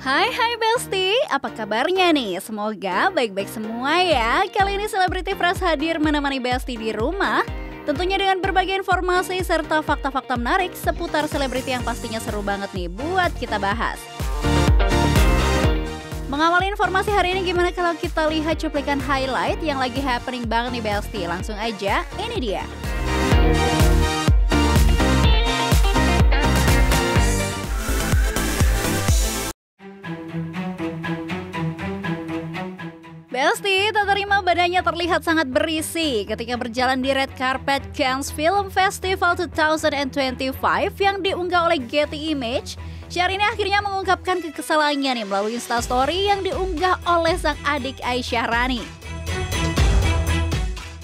Hai Besti, apa kabarnya nih? Semoga baik-baik semua ya. Kali ini Selebriti Fresh hadir menemani Besti di rumah. Tentunya dengan berbagai informasi serta fakta-fakta menarik seputar selebriti yang pastinya seru banget nih buat kita bahas. Mengawali informasi hari ini, gimana kalau kita lihat cuplikan highlight yang lagi happening banget nih Besti? Langsung aja, ini dia. Besti tak terima badannya terlihat sangat berisi ketika berjalan di red carpet Cannes Film Festival 2025 yang diunggah oleh Getty Images. Syahrini akhirnya mengungkapkan kekesalannya nih melalui instastory yang diunggah oleh sang adik Aisyah Rani.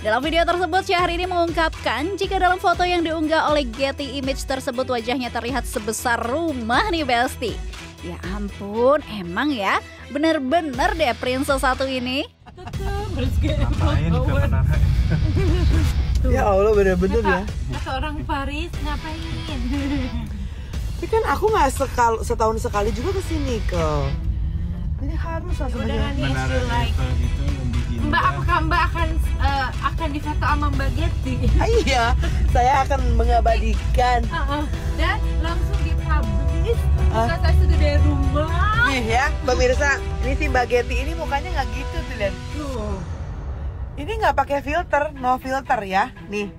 Dalam video tersebut, Syahrini mengungkapkan jika dalam foto yang diunggah oleh Getty Images tersebut wajahnya terlihat sebesar rumah nih Besti. Ya ampun, emang ya bener-bener deh princess satu ini. Ngapain ke menara? Ya Allah, bener-bener ya. Kata orang Paris, ngapain? Tapi kan aku nggak setahun sekali juga kesini ke. Jadi harus lah sebenarnya. Menara Eiffel itu lebih indah. Mbak, apakah Mbak akan difoto sama Mbak Getty? Iya, saya akan mengabadikan. Dan langsung dipublish. Bukan saya segede rumah. Nih ya, pemirsa, ini si Mbak Getty ini mukanya nggak gitu tuh, lihat. Tuh. Ini nggak pakai filter, no filter ya. Nih,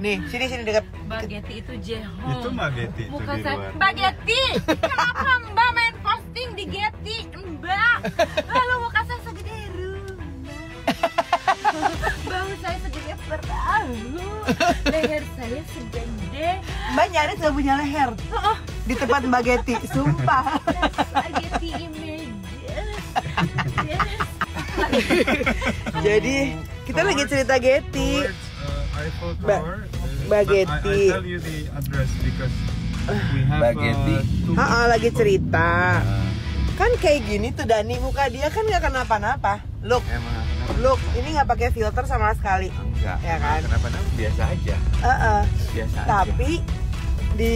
nih, sini dekat. Mbak Getty itu jehol. Itu Mbak Getty itu Muka di saya, luar. Mbak Getty, kenapa Mbak main posting di Getty? Mbak, lalu muka saya segede rumah. Bahu saya segede perahu. Leher saya segede. Mbak nyaris nggak punya leher. Di tempat Mbak Getty, sumpah. Mbak Getty Images. Jadi kita lagi cerita Getty. Eiffel Mbak- Tower. Mbak But Getty. I tell you the address because we have Mbak Getty. two Lagi cerita. Uh, Kan kayak gini tuh Dani, muka dia kan nggak kenapa-napa. Look, Emang ini nggak pakai filter sama sekali. enggak. Ya kan? Kenapa-napa biasa aja. Biasa aja. Tapi di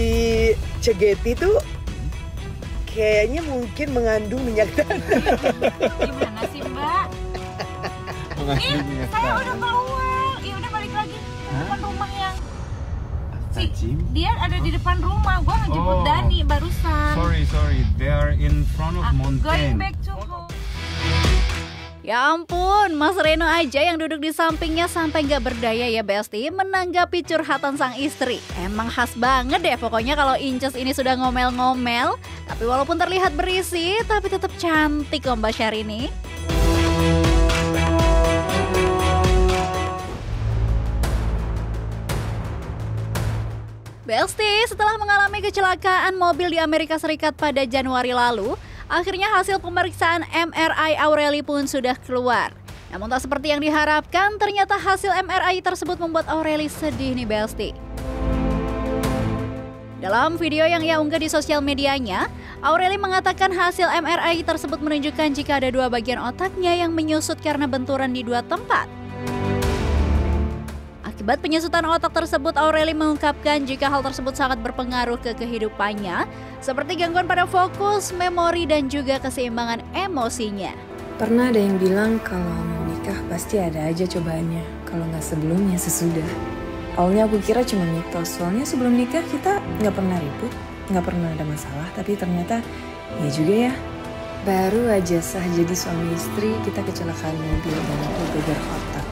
Cegeti tuh kayaknya mungkin mengandung minyak tanah. Gimana sih Mbak? Saya udah keluar. Ya udah balik lagi ke depan rumah yang Tajim. dia ada di depan rumah. Gua ngejemput Oh. Dani barusan. sorry, they are in front of Going mountain. back to home. Ya ampun, Mas Reno aja yang duduk di sampingnya sampai nggak berdaya ya Besti menanggapi curhatan sang istri. Emang khas banget deh pokoknya kalau Inces ini sudah ngomel-ngomel. Tapi walaupun terlihat berisi, tapi tetap cantik kok Mbak Syahrini. Besti, setelah mengalami kecelakaan mobil di Amerika Serikat pada Januari lalu, akhirnya hasil pemeriksaan MRI Aureli pun sudah keluar. Namun tak seperti yang diharapkan, ternyata hasil MRI tersebut membuat Aureli sedih nih Besti. Dalam video yang ia unggah di sosial medianya, Aureli mengatakan hasil MRI tersebut menunjukkan jika ada dua bagian otaknya yang menyusut karena benturan di dua tempat. Akibat penyusutan otak tersebut, Aureli mengungkapkan jika hal tersebut sangat berpengaruh ke kehidupannya, seperti gangguan pada fokus, memori, dan juga keseimbangan emosinya. Pernah ada yang bilang kalau mau nikah pasti ada aja cobaannya, kalau nggak sebelumnya sesudah. Awalnya aku kira cuma mitos, soalnya sebelum nikah kita nggak pernah ribut, nggak pernah ada masalah, tapi ternyata ya juga ya. Baru aja sah jadi suami istri, kita kecelakaan mobil dan aku geger otak.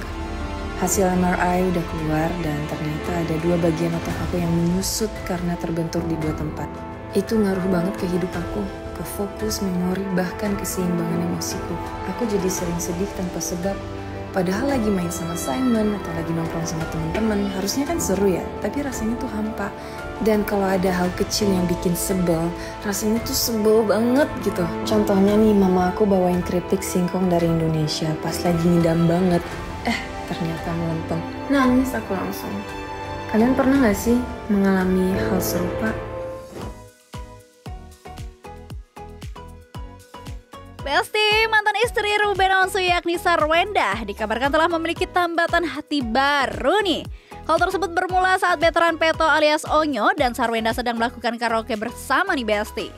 Hasil MRI udah keluar dan ternyata ada dua bagian otak aku yang menyusut karena terbentur di dua tempat. Itu ngaruh banget ke hidup aku, ke fokus, memori, bahkan keseimbangan emosiku. Aku jadi sering sedih tanpa sebab. Padahal lagi main sama Simon atau lagi nongkrong sama teman-teman, harusnya kan seru ya, tapi rasanya tuh hampa. Dan kalau ada hal kecil yang bikin sebel, rasanya tuh sebel banget gitu. Contohnya nih, mama aku bawain keripik singkong dari Indonesia pas lagi ngidam banget. Ternyata melempem. Nangis aku langsung. Kalian pernah gak sih mengalami hal serupa? Besti, mantan istri Ruben Onsu yakni Sarwenda dikabarkan telah memiliki tambatan hati baru nih. Hal tersebut bermula saat veteran Peto alias Onyo dan Sarwenda sedang melakukan karaoke bersama nih Besti.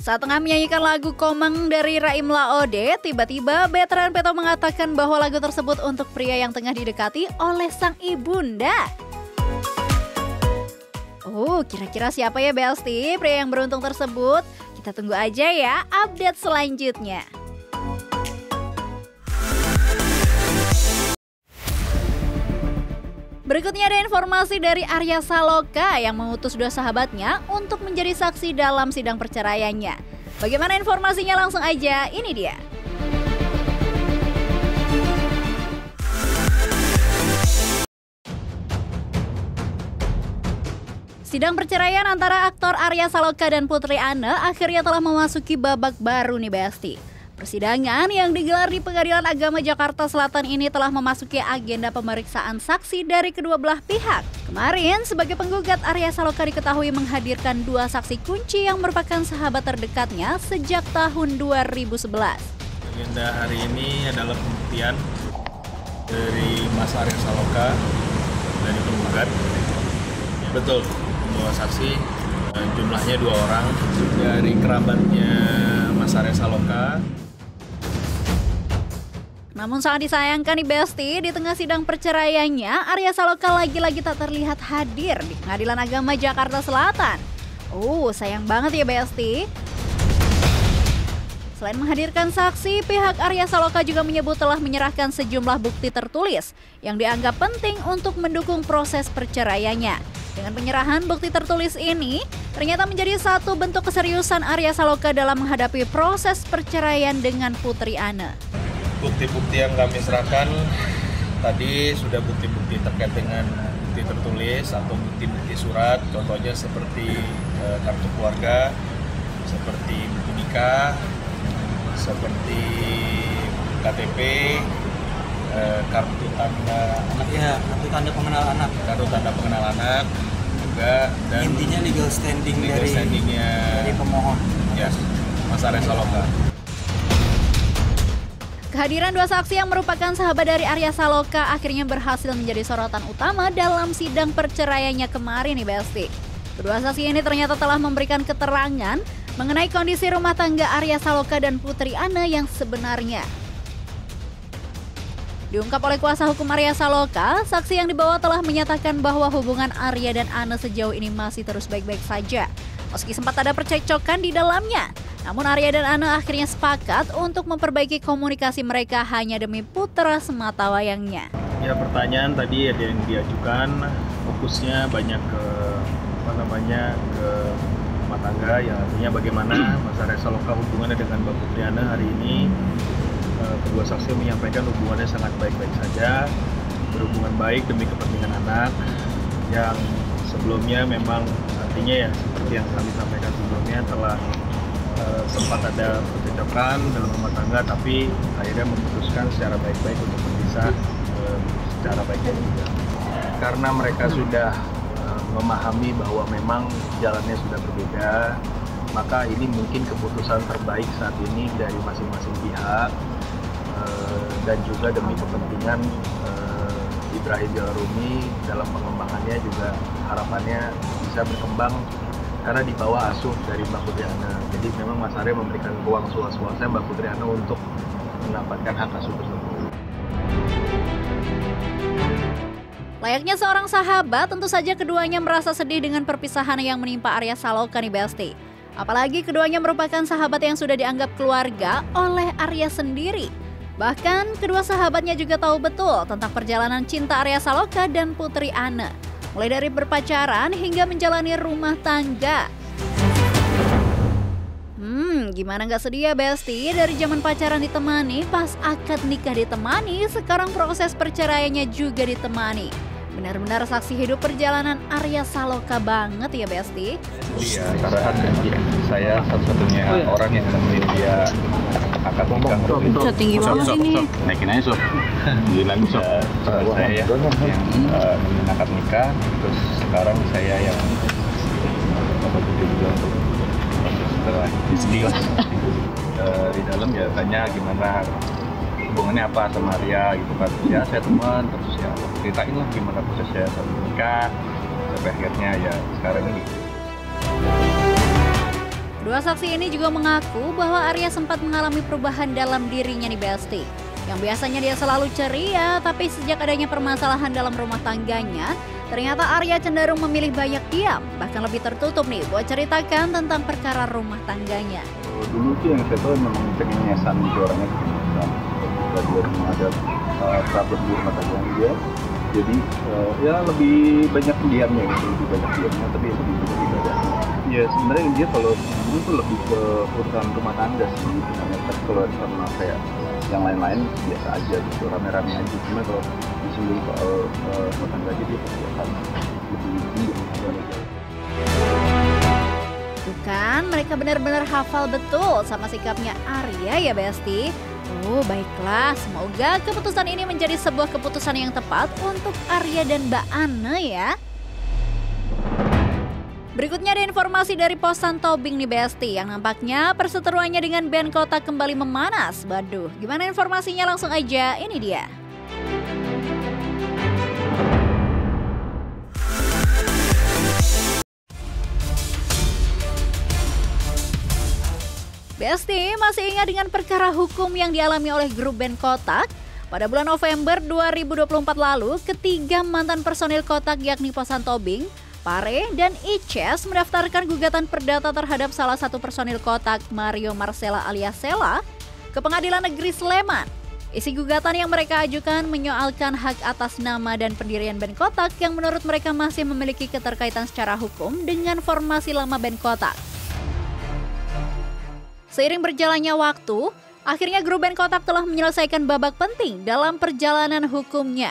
Saat tengah menyanyikan lagu Komeng dari Raim Laode, tiba-tiba veteran Peto mengatakan bahwa lagu tersebut untuk pria yang tengah didekati oleh sang ibunda. Oh, kira-kira siapa ya Besti pria yang beruntung tersebut? Kita tunggu aja ya update selanjutnya. Berikutnya ada informasi dari Arya Saloka yang mengutus dua sahabatnya untuk menjadi saksi dalam sidang perceraiannya. Bagaimana informasinya langsung aja, ini dia. Sidang perceraian antara aktor Arya Saloka dan Putri Anne akhirnya telah memasuki babak baru nih Besti. Persidangan yang digelar di Pengadilan Agama Jakarta Selatan ini telah memasuki agenda pemeriksaan saksi dari kedua belah pihak. Kemarin, sebagai penggugat, Arya Saloka diketahui menghadirkan dua saksi kunci yang merupakan sahabat terdekatnya sejak tahun 2011. Agenda hari ini adalah pembuktian dari Mas Arya Saloka dari penggugat. Betul, dua saksi, jumlahnya 2 orang dari kerabatnya Mas Arya Saloka. Namun sangat disayangkan nih Besti, di tengah sidang perceraiannya, Arya Saloka lagi-lagi tak terlihat hadir di Pengadilan Agama Jakarta Selatan. Sayang banget ya Besti. Selain menghadirkan saksi, pihak Arya Saloka juga menyebut telah menyerahkan sejumlah bukti tertulis yang dianggap penting untuk mendukung proses perceraiannya. Dengan penyerahan bukti tertulis ini, ternyata menjadi satu bentuk keseriusan Arya Saloka dalam menghadapi proses perceraian dengan Putri Anne. Bukti-bukti yang kami serahkan tadi sudah bukti-bukti terkait dengan bukti tertulis atau bukti-bukti surat, contohnya seperti kartu keluarga, seperti buku nikah, seperti KTP, kartu tanda pengenal anak juga, dan intinya legal standingnya dari pemohon. Ya, Mas Arya Saloka. Kehadiran dua saksi yang merupakan sahabat dari Arya Saloka akhirnya berhasil menjadi sorotan utama dalam sidang perceraiannya kemarin nih Besti. Kedua saksi ini ternyata telah memberikan keterangan mengenai kondisi rumah tangga Arya Saloka dan Putri Anne yang sebenarnya. Diungkap oleh kuasa hukum Arya Saloka, saksi yang dibawa telah menyatakan bahwa hubungan Arya dan Anne sejauh ini masih terus baik-baik saja, meski sempat ada percekcokan di dalamnya. Namun Arya dan Anne akhirnya sepakat untuk memperbaiki komunikasi mereka hanya demi putra sematawayangnya. Ya, pertanyaan tadi ada yang diajukan, fokusnya banyak ke rumah tangga, ya artinya bagaimana Mas Arya Saloka hubungannya dengan Mbak Putri Anne hari ini. Kedua saksi menyampaikan hubungannya sangat baik-baik saja, berhubungan baik demi kepentingan anak, yang sebelumnya memang artinya ya seperti yang kami sampaikan sebelumnya telah sempat ada percekcokan dalam rumah tangga, tapi akhirnya memutuskan secara baik-baik untuk berpisah secara baik-baik juga. Karena mereka sudah memahami bahwa memang jalannya sudah berbeda, maka ini mungkin keputusan terbaik saat ini dari masing-masing pihak, dan juga demi kepentingan Ibrahim Jalarumi dalam pengembangannya juga harapannya bisa berkembang karena di bawah asuh dari Mbak Putri Anne. Jadi memang Mas Arya memberikan ruang seluas-luasnya Mbak Putri Anne untuk mendapatkan hak asuh tersebut. Layaknya seorang sahabat, tentu saja keduanya merasa sedih dengan perpisahan yang menimpa Arya Saloka nih Besti. Apalagi keduanya merupakan sahabat yang sudah dianggap keluarga oleh Arya sendiri. Bahkan kedua sahabatnya juga tahu betul tentang perjalanan cinta Arya Saloka dan Putri Anne, mulai dari berpacaran hingga menjalani rumah tangga. Gimana nggak sedih ya Besti? Dari zaman pacaran ditemani, pas akad nikah ditemani, sekarang proses perceraiannya juga ditemani. Benar-benar saksi hidup perjalanan Arya Saloka banget ya Besti. Iya, karena saya satu-satunya orang yang nemenin dia akad nikah. Bisa tinggi banget ini. Naikin aja sob. Jadi lagi sob. Saya yang nemenin akad nikah, terus sekarang saya yang juga untuk setelah istri lah. Di dalam ya tanya gimana hubungannya apa sama Arya gitu kan. Ya saya teman, terus ya ceritain lah gimana prosesnya sampai menikah sampai akhirnya ya sekarang ini. Kedua Kedua saksi ini juga mengaku bahwa Arya sempat mengalami perubahan dalam dirinya nih Besti. Yang biasanya dia selalu ceria, tapi sejak adanya permasalahan dalam rumah tangganya, ternyata Arya cenderung memilih banyak diam, bahkan lebih tertutup nih buat ceritakan tentang perkara rumah tangganya. Dulu sih yang saya tahu memang pengen nyesan gitu orangnya, ketika dia memang ada problem di rumah tangganya dia, jadi ya lebih banyak diamnya gitu, lebih banyak diamnya, tapi lebih banyak ibadahnya. Ya sebenarnya dia kalau dulu tuh lebih ke urusan rumah tangga sih, tapi kalau sama kayak yang lain-lain biasa aja gitu, rame-rame aja. Cuma kalau disinggung soal rumah tangga aja dia pasti akan lebih tinggi. Tuh kan, mereka benar-benar hafal betul sama sikapnya Arya ya Besti. Oh baiklah, semoga keputusan ini menjadi sebuah keputusan yang tepat untuk Arya dan Mbak Anne ya. Berikutnya ada informasi dari posan Tobing nih Besti, yang nampaknya perseteruannya dengan band Kotak kembali memanas. Waduh, gimana informasinya, langsung aja, ini dia. Besti masih ingat dengan perkara hukum yang dialami oleh grup band Kotak? Pada bulan November 2024 lalu, ketiga mantan personil Kotak yakni posan Tobing, Pare, dan Ices mendaftarkan gugatan perdata terhadap salah satu personil Kotak, Mario Marcella alias Sela, ke Pengadilan Negeri Sleman. Isi gugatan yang mereka ajukan menyoalkan hak atas nama dan pendirian band Kotak yang menurut mereka masih memiliki keterkaitan secara hukum dengan formasi lama band Kotak. Seiring berjalannya waktu, akhirnya grup band Kotak telah menyelesaikan babak penting dalam perjalanan hukumnya.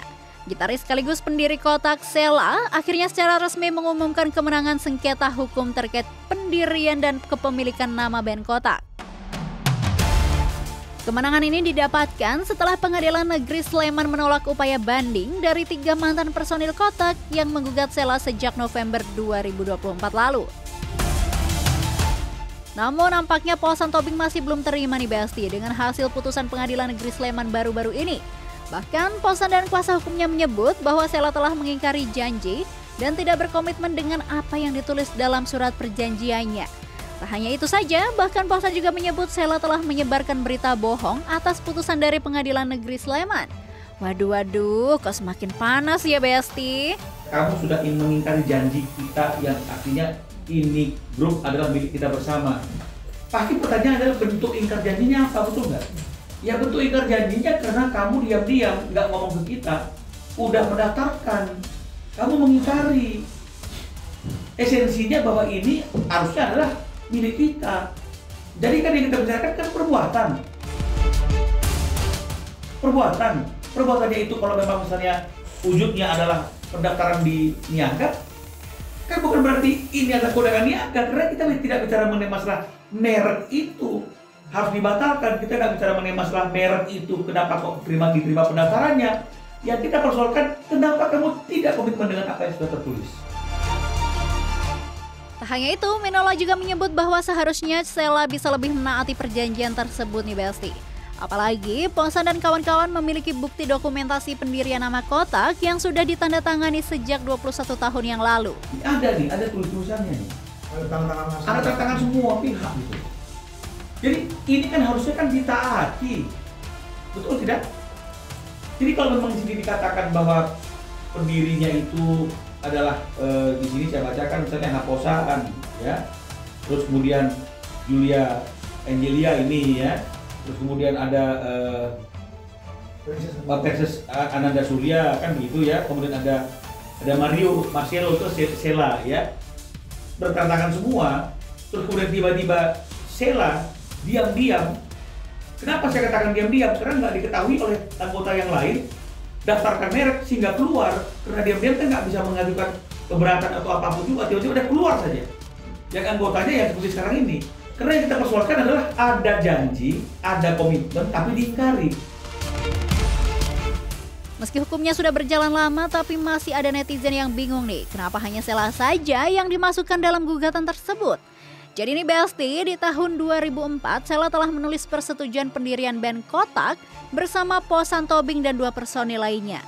Gitaris sekaligus pendiri Kotak, Sela, akhirnya secara resmi mengumumkan kemenangan sengketa hukum terkait pendirian dan kepemilikan nama band Kotak. Kemenangan ini didapatkan setelah Pengadilan Negeri Sleman menolak upaya banding dari tiga mantan personil Kotak yang menggugat Sela sejak November 2024 lalu. Namun nampaknya posan Tobing masih belum terima nih Besti dengan hasil putusan Pengadilan Negeri Sleman baru-baru ini. Bahkan posan dan kuasa hukumnya menyebut bahwa Sela telah mengingkari janji dan tidak berkomitmen dengan apa yang ditulis dalam surat perjanjiannya. Tak hanya itu saja, bahkan posan juga menyebut Sela telah menyebarkan berita bohong atas putusan dari Pengadilan Negeri Sleman. Waduh, kok semakin panas ya Besti? Kamu sudah mengingkari janji kita yang artinya ini grup adalah milik kita bersama. Pasti pertanyaan adalah bentuk ingkar janjinya apa, betul nggak? Ya bentuk ingkar janjinya karena kamu diam-diam nggak ngomong ke kita, udah mendaftarkan, kamu mengingkari. Esensinya bahwa ini harusnya adalah milik kita. Jadi kan yang kita bicarakan kan perbuatannya itu kalau memang misalnya wujudnya adalah pendaftaran di niaga, kan bukan berarti ini adalah kewenangan niaga, karena kita tidak bicara mengenai masalah merek itu harus dibatalkan. Kita nggak bicara mengenai masalah merek itu kenapa kok diterima pendaftarannya. Yang kita persoalkan kenapa kamu tidak komitmen dengan apa yang sudah tertulis. Tak hanya itu, Minola juga menyebut bahwa seharusnya Sela bisa lebih menaati perjanjian tersebut nih Besti. Apalagi posan dan kawan-kawan memiliki bukti dokumentasi pendirian nama Kotak yang sudah ditandatangani sejak 21 tahun yang lalu. Ada tulis-tulisannya nih. Ada tangan semua pihak gitu. Jadi ini kan harusnya kan ditaati, betul tidak? Jadi kalau memang di sini dikatakan bahwa pendirinya itu adalah di sini saya bacakan misalnya Haposaan, ya, terus kemudian Julia Angelia ini ya, terus kemudian ada Princess Ananda Surya kan begitu ya, kemudian ada Mario Marcelo itu Sela ya, bertantangan semua, terus kemudian tiba-tiba Sela diam-diam. Kenapa saya katakan diam-diam? Karena nggak diketahui oleh anggota yang lain daftarkan merek sehingga keluar. Karena diam-diam kan nggak bisa mengajukan keberatan atau apapun juga, tiba-tiba udah keluar saja. Yang anggotanya yang seperti sekarang ini. Karena yang kita persoalkan adalah ada janji, ada komitmen, tapi diingkari. Meski hukumnya sudah berjalan lama, tapi masih ada netizen yang bingung nih, kenapa hanya Sela saja yang dimasukkan dalam gugatan tersebut. Jadi nih Besti, di tahun 2004 Sela telah menulis persetujuan pendirian band Kotak bersama posan Tobing dan 2 personil lainnya.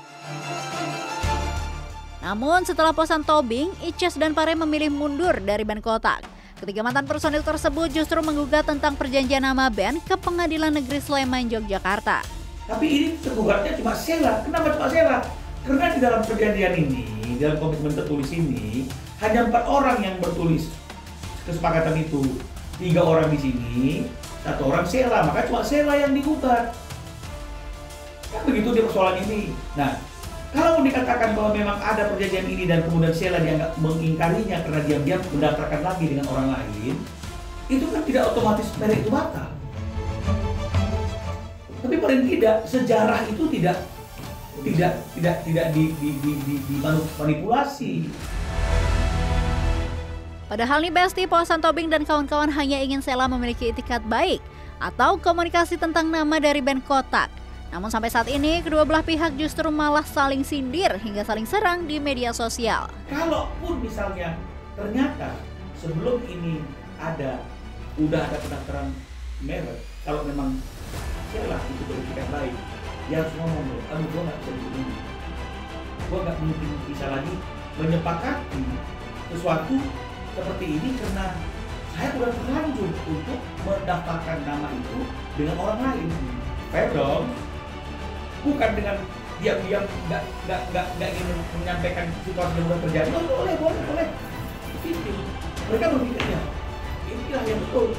Namun setelah posan Tobing, Ices dan Pare memilih mundur dari band Kotak. Ketiga mantan personil tersebut justru menggugat tentang perjanjian nama band ke Pengadilan Negeri Sleman, Yogyakarta. Tapi ini tergugatnya cuma Sheila. Kenapa cuma Sheila? Karena di dalam perjanjian ini, dalam komitmen tertulis ini, hanya 4 orang yang bertulis kesepakatan itu. 3 orang di sini, 1 orang Sheila, maka cuma Sheila yang digugat. Kan begitu dia persoalan ini. Nah, kalau dikatakan bahwa memang ada perjanjian ini dan kemudian Sheila dianggap mengingkarinya karena diam-diam mendaftarkan lagi dengan orang lain, itu kan tidak otomatis merek itu batal. Tapi paling tidak sejarah itu tidak dimanipulasi. Padahal nih Besti, Posan Tobing dan kawan-kawan hanya ingin Sheila memiliki itikat baik atau komunikasi tentang nama dari band Kotak. Namun sampai saat ini kedua belah pihak justru malah saling sindir hingga saling serang di media sosial. Kalaupun misalnya ternyata sebelum ini udah ada pendaftaran merek, kalau memang Sheila itu beritikat baik, dia harus ngomong loh, aduh gue gak bisa begini, gue gak mungkin bisa lagi menyepakati sesuatu seperti ini karena saya udah terlanjur untuk mendaftarkan nama itu dengan orang lain. Fair dong. Bukan dengan diam-diam nggak ingin menyampaikan situasi yang udah terjadi. Boleh. Mereka berpikirnya inilah yang betul.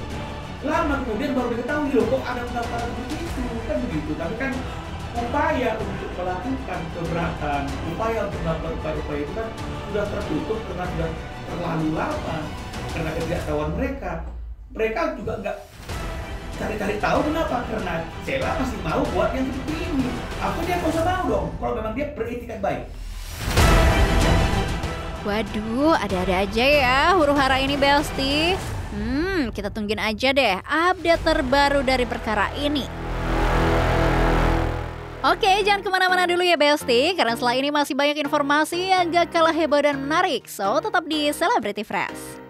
Lama kemudian baru diketahui loh kok ada pendaftaran begitu, kan begitu. Tapi kan upaya untuk melakukan keberatan, upaya untuk melakukan upaya-upaya itu kan sudah tertutup karena sudah terlalu lama karena ketidaktahuan mereka juga nggak cari-cari tahu kenapa, karena Sheila masih mau buat yang seperti ini. Aku dia nggak usah mau dong kalau memang dia beretikat baik. Waduh, ada-ada aja ya huru-hara ini Besti. Kita tungguin aja deh update terbaru dari perkara ini. Oke, jangan kemana-mana dulu ya Besti, karena setelah ini masih banyak informasi yang gak kalah heboh dan menarik. So, tetap di Celebrity Fresh.